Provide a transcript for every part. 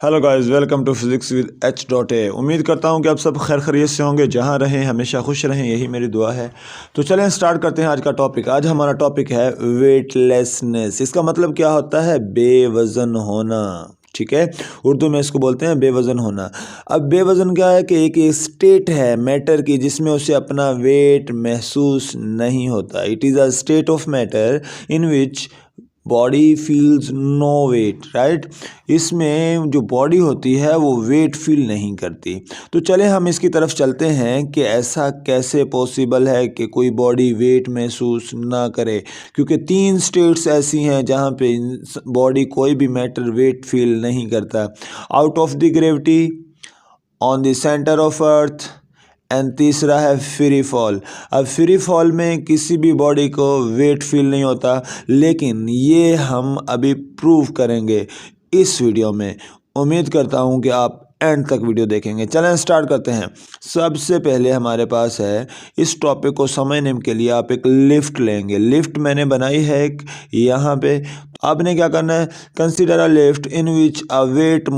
Hello guys, welcome to physics with H.A। उम्मीद करता हूं कि आप सब खैर खैरियत से होंगे, जहां रहें हमेशा खुश रहें, यही मेरी दुआ है। तो चलें स्टार्ट करते हैं आज का टॉपिक। आज हमारा टॉपिक है वेटलेसनेस। इसका मतलब क्या होता है? बेवज़न होना। ठीक है, उर्दू में इसको बोलते हैं बेवज़न होना। अब बेवज़न क्या है कि एक स्टेट है मैटर की जिसमें उसे अपना वेट महसूस नहीं होता। It is a state of matter in which body feels no weight, right. इसमें जो बॉडी होती है वो वेट फील नहीं करती। तो चले हम इसकी तरफ चलते हैं कि ऐसा कैसे पॉसिबल है कि कोई बॉडी वेट महसूस ना करे, क्योंकि 3 स्टेट्स ऐसी हैं जहाँ पे बॉडी कोई भी मैटर वेट फील नहीं करता। Out of the gravity, on the centre of earth, and तीसरा है फ्री फॉल। अब फ्री फॉल में किसी भी बॉडी को वेट फील नहीं होता, लेकिन ये हम अभी प्रूव करेंगे इस वीडियो में। उम्मीद करता हूँ कि आप एंड तक वीडियो देखेंगे। चलें स्टार्ट करते हैं। सबसे पहले हमारे पास है, इस टॉपिक को समझने के लिए आप एक लिफ्ट लेंगे। लिफ्ट मैंने बनाई है एक यहाँ पे। आपने क्या करना है? Consider a lift in which a weight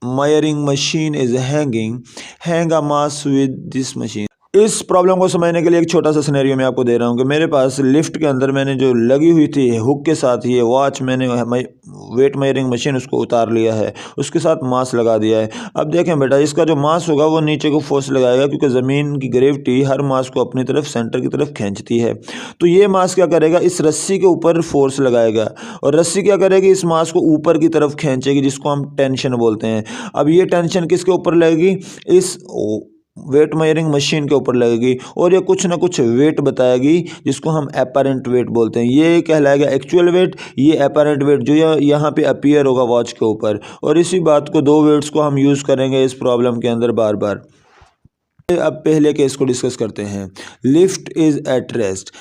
measuring machine is hang a mass with this machine। इस प्रॉब्लम को समझने के लिए एक छोटा सा सिनेरियो मैं आपको दे रहा हूँ कि मेरे पास लिफ्ट के अंदर मैंने जो लगी हुई थी हुक के साथ ये वॉच, मैंने वेट मेजरिंग मशीन उसको उतार लिया है, उसके साथ मास लगा दिया है। अब देखें बेटा, इसका जो मास होगा वो नीचे को फोर्स लगाएगा, क्योंकि ज़मीन की ग्रेविटी हर मास को अपनी तरफ सेंटर की तरफ खींचती है। तो ये मास क्या करेगा? इस रस्सी के ऊपर फोर्स लगाएगा, और रस्सी क्या करेगी? इस मास को ऊपर की तरफ खींचेगी, जिसको हम टेंशन बोलते हैं। अब ये टेंशन किसके ऊपर लगेगी? इस वेट मेजरिंग मशीन के ऊपर लगेगी, और ये कुछ ना कुछ वेट बताएगी, जिसको हम एपरेंट वेट बोलते हैं। ये कहलाएगा एक्चुअल वेट, ये एपरेंट वेट जो यहाँ पे अपीयर होगा वॉच के ऊपर। और इसी बात को, 2 वेट्स को हम यूज़ करेंगे इस प्रॉब्लम के अंदर बार बार। अब पहले केस को डिस्कस करते हैं। Lift is at rest.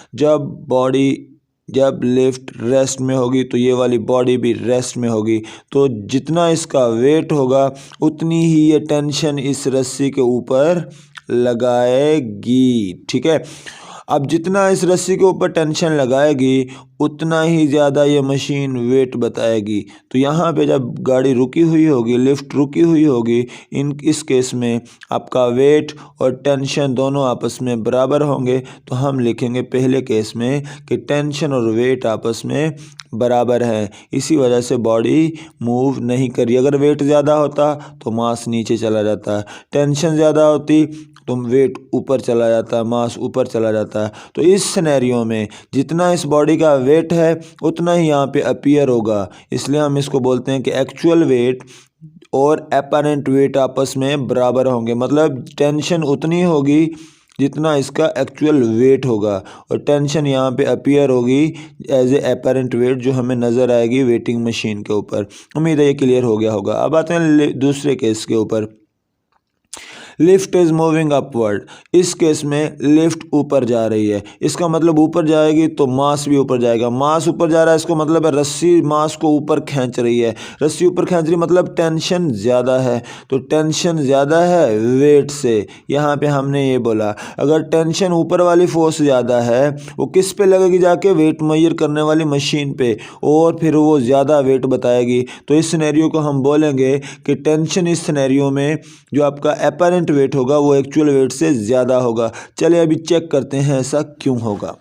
जब लिफ्ट रेस्ट में होगी तो ये वाली बॉडी भी रेस्ट में होगी। तो जितना इसका वेट होगा उतनी ही ये टेंशन इस रस्सी के ऊपर लगाएगी। ठीक है, अब जितना इस रस्सी के ऊपर टेंशन लगाएगी उतना ही ज़्यादा ये मशीन वेट बताएगी। तो यहाँ पे जब गाड़ी रुकी हुई होगी, लिफ्ट रुकी हुई होगी, इस केस में आपका वेट और टेंशन दोनों आपस में बराबर होंगे। तो हम लिखेंगे पहले केस में कि टेंशन और वेट आपस में बराबर है, इसी वजह से बॉडी मूव नहीं करी। अगर वेट ज़्यादा होता तो मास नीचे चला जाता, टेंशन ज़्यादा होती तो वेट ऊपर चला जाता, मास ऊपर चला जाता। तो इस सिनेरियो में जितना इस बॉडी का वेट है उतना ही यहाँ पे अपीयर होगा, इसलिए हम इसको बोलते हैं कि एक्चुअल वेट और एपरेंट वेट आपस में बराबर होंगे। मतलब टेंशन उतनी होगी जितना इसका एक्चुअल वेट होगा, और टेंशन यहाँ पे अपीयर होगी एज ए एपरेंट वेट, जो हमें नज़र आएगी वेटिंग मशीन के ऊपर। उम्मीद है ये क्लियर हो गया होगा। अब आते हैं दूसरे केस के ऊपर। Lift is moving upward. इस केस में लिफ्ट ऊपर जा रही है, इसका मतलब ऊपर जाएगी तो मास भी ऊपर जाएगा। मास ऊपर जा रहा है, इसको मतलब है रस्सी मास को ऊपर खींच रही है। रस्सी ऊपर खींच रही मतलब टेंशन ज़्यादा है। तो टेंशन ज़्यादा है वेट से। यहाँ पे हमने ये बोला अगर टेंशन ऊपर वाली फोर्स ज़्यादा है वो किस पे लगेगी? जाके वेट मेजर करने वाली मशीन पे, और फिर वो ज़्यादा वेट बताएगी। तो इस सिनेरियो को हम बोलेंगे कि टेंशन इस सिनेरियो में जो आपका एपरेंट वेट होगा वो एक्चुअल वेट से ज़्यादा होगा। चलिए अभी चेक करते हैं ऐसा क्यों होगा।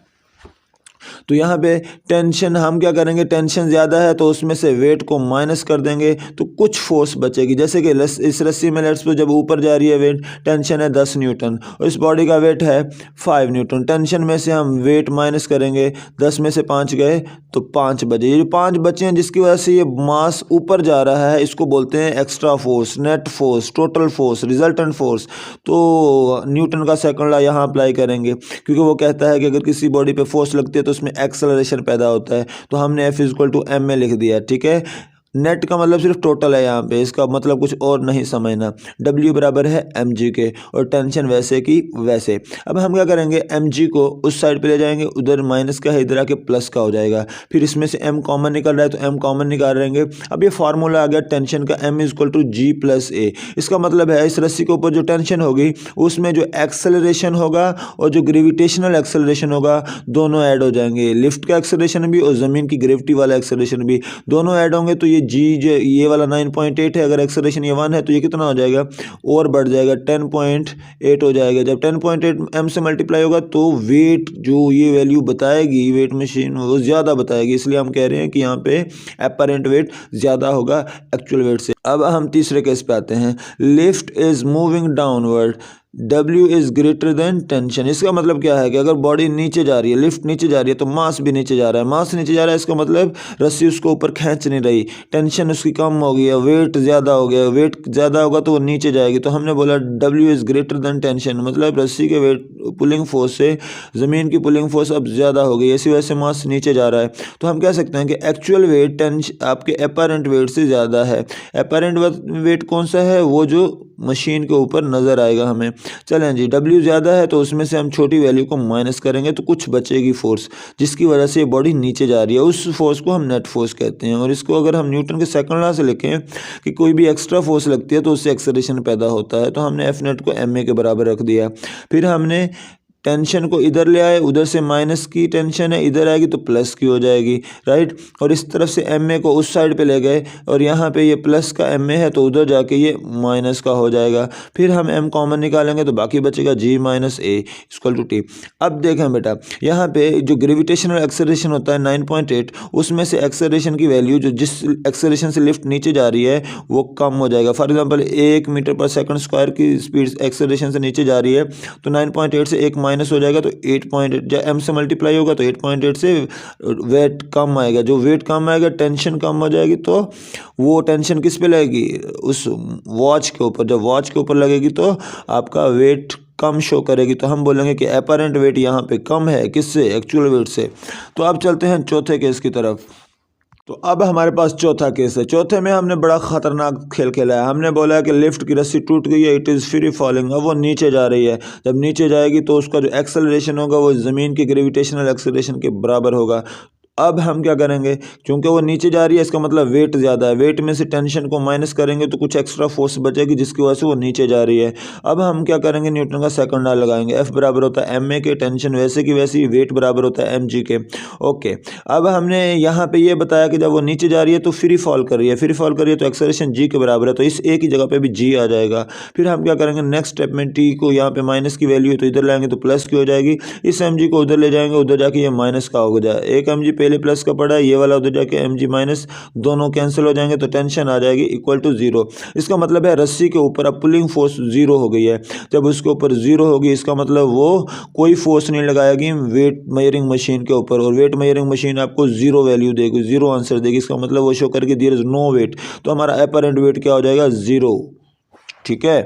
तो यहाँ पे टेंशन हम क्या करेंगे? टेंशन ज़्यादा है तो उसमें से वेट को माइनस कर देंगे तो कुछ फोर्स बचेगी। जैसे कि इस रस्सी में लेट्स जब ऊपर जा रही है वेट, टेंशन है 10 न्यूटन और इस बॉडी का वेट है 5 न्यूटन। टेंशन में से हम वेट माइनस करेंगे, 10 में से 5 गए तो 5 बचे। ये जो 5 बचे हैं जिसकी वजह से ये मास ऊपर जा रहा है, इसको बोलते हैं extra force, net force, total force, resultant force. तो न्यूटन का सेकंड लॉ यहाँ अप्लाई करेंगे, क्योंकि वो कहता है कि अगर किसी बॉडी पे फोर्स लगती है तो उसमें एक्सेलरेशन पैदा होता है। तो हमने F = m में लिख दिया। ठीक है, नेट का मतलब सिर्फ टोटल है, यहाँ पे इसका मतलब कुछ और नहीं समझना। W बराबर है mg के, और टेंशन वैसे की वैसे। अब हम क्या करेंगे? mg को उस साइड पे ले जाएंगे, उधर माइनस का है, इधर आके प्लस का हो जाएगा। फिर इसमें से m कॉमन निकल रहा है तो m कॉमन निकाल लेंगे। अब ये फार्मूला आ गया टेंशन का, m = g + a। इसका मतलब है इस रस्सी के ऊपर जो टेंशन होगी उसमें जो एक्सेलरेशन होगा और जो ग्रेविटेशनल एक्सेलरेशन होगा दोनों ऐड हो जाएंगे। लिफ्ट का एक्सेलरेशन भी और ज़मीन की ग्रेविटी वाला एक्सेलरेशन भी दोनों ऐड होंगे, तो ये जी जो ये वाला 9.8 है, अगर एक्सेलरेशन ये 1 है तो ये कितना हो जाएगा और बढ़ जाएगा 10.8 हो जाएगा। जब 10.8 m से मल्टीप्लाई होगा तो वेट जो ये वैल्यू बताएगी वेट मशीन वो ज़्यादा बताएगी, इसलिए हम कह रहे हैं कि यहाँ पे अपरेंट वेट ज़्यादा होगा एक्चुअल वेट से। अब हम तीसरे केस पे आते हैं। Lift is moving downward, W is greater than tension. इसका मतलब क्या है कि अगर बॉडी नीचे जा रही है, लिफ्ट नीचे जा रही है तो मास भी नीचे जा रहा है। मास नीचे जा रहा है इसका मतलब रस्सी उसको ऊपर खींच नहीं रही, टेंशन उसकी कम हो गई है, वेट ज़्यादा हो गया, वेट ज़्यादा होगा तो वो नीचे जाएगी। तो हमने बोला W is greater than tension, मतलब रस्सी के वेट पुलिंग फोर्स से ज़मीन की पुलिंग फोर्स अब ज़्यादा हो गई, इसी वजह से मास नीचे जा रहा है। तो हम कह सकते हैं कि एक्चुअल वेट आपके अपरेंट वेट से ज़्यादा है। अपरेंट वेट कौन सा है? वो जो मशीन के ऊपर नज़र आएगा हमें। चलें जी, W ज़्यादा है तो उसमें से हम छोटी वैल्यू को माइनस करेंगे तो कुछ बचेगी फोर्स, जिसकी वजह से ये बॉडी नीचे जा रही है। उस फोर्स को हम नेट फोर्स कहते हैं। और इसको अगर हम न्यूटन के सेकंड लॉ से लिखें कि कोई भी एक्स्ट्रा फोर्स लगती है तो उससे एक्सेलरेशन पैदा होता है, तो हमने एफ नेट को ma के बराबर रख दिया। फिर हमने टेंशन को इधर ले आए, उधर से माइनस की टेंशन है, इधर आएगी तो प्लस की हो जाएगी, राइट। और इस तरफ से एम को उस साइड पे ले गए और यहाँ पे ये प्लस का एम है तो उधर जाके ये माइनस का हो जाएगा। फिर हम एम कॉमन निकालेंगे तो बाकी बचेगा G minus a equal to T. अब देखें बेटा, यहाँ पे जो ग्रेविटेशनल एक्सेलरेशन होता है 9.8, उसमें से एक्सेलरेशन की वैल्यू जो जिस एक्सेलरेशन से लिफ्ट नीचे जा रही है वो कम हो जाएगा। फॉर एग्जाम्पल 1 मीटर पर सेकंड स्क्वायर की स्पीड एक्सेलरेशन से नीचे जा रही है तो 9.8 से 1 माइनस हो जाएगा तो 8.8, जब m से मल्टीप्लाई होगा तो 8.8 से वेट कम आएगा। जो वेट कम आएगा टेंशन कम हो जाएगी, तो वो टेंशन किस पे लगेगी? उस वॉच के ऊपर। जब वॉच के ऊपर लगेगी तो आपका वेट कम शो करेगी। तो हम बोलेंगे कि अपरेंट वेट यहाँ पे कम है, किससे? एक्चुअल वेट से। तो अब चलते हैं चौथे केस की तरफ। तो अब हमारे पास चौथा केस है। चौथे में हमने बड़ा ख़तरनाक खेल खेला है। हमने बोला है कि लिफ्ट की रस्सी टूट गई है, इट इज़ फ्री फॉलिंग, अब वो नीचे जा रही है। जब नीचे जाएगी तो उसका जो एक्सेलरेशन होगा वो ज़मीन की ग्रेविटेशनल एक्सेलरेशन के बराबर होगा। अब हम क्या करेंगे, क्योंकि वो नीचे जा रही है इसका मतलब वेट ज़्यादा है, वेट में से टेंशन को माइनस करेंगे तो कुछ एक्स्ट्रा फोर्स बचेगी जिसकी वजह से वो नीचे जा रही है। अब हम क्या करेंगे, न्यूटन का सेकंड लॉ लगाएंगे। एफ बराबर होता है ma के, टेंशन वैसे की वैसी, वेट बराबर होता है mg के। ओके, अब हमने यहाँ पे ये बताया कि जब वो नीचे जा रही है तो फ्री फॉल कर रही है, फ्री फॉल कर रही है तो एक्सेलरेशन g के बराबर है, तो इस a की जगह पे भी g आ जाएगा। फिर हम क्या करेंगे, नेक्स्ट स्टेप में t को यहाँ पे माइनस की वैल्यू है तो इधर लाएंगे तो प्लस की हो जाएगी, इस mg को उधर ले जाएंगे, उधर जाके ये माइनस का हो जाए। एक mg पहले प्लस का पड़ा है, ये वाला उधर जाके mg माइनस, दोनों कैंसिल हो जाएंगे तो टेंशन आ जाएगी इक्वल टू 0। इसका मतलब है रस्सी के ऊपर अब पुलिंग फोर्स 0 हो गई है। जब उसके ऊपर 0 होगी इसका मतलब वो कोई फोर्स नहीं लगाएगी वेट मेजरिंग मशीन के ऊपर, और वेट मेजरिंग मशीन आपको 0 वैल्यू देगी, 0 आंसर देगी। इसका मतलब वो शो करके देयर इज नो वेट, तो हमारा अपरेंट वेट क्या हो जाएगा? 0। ठीक है।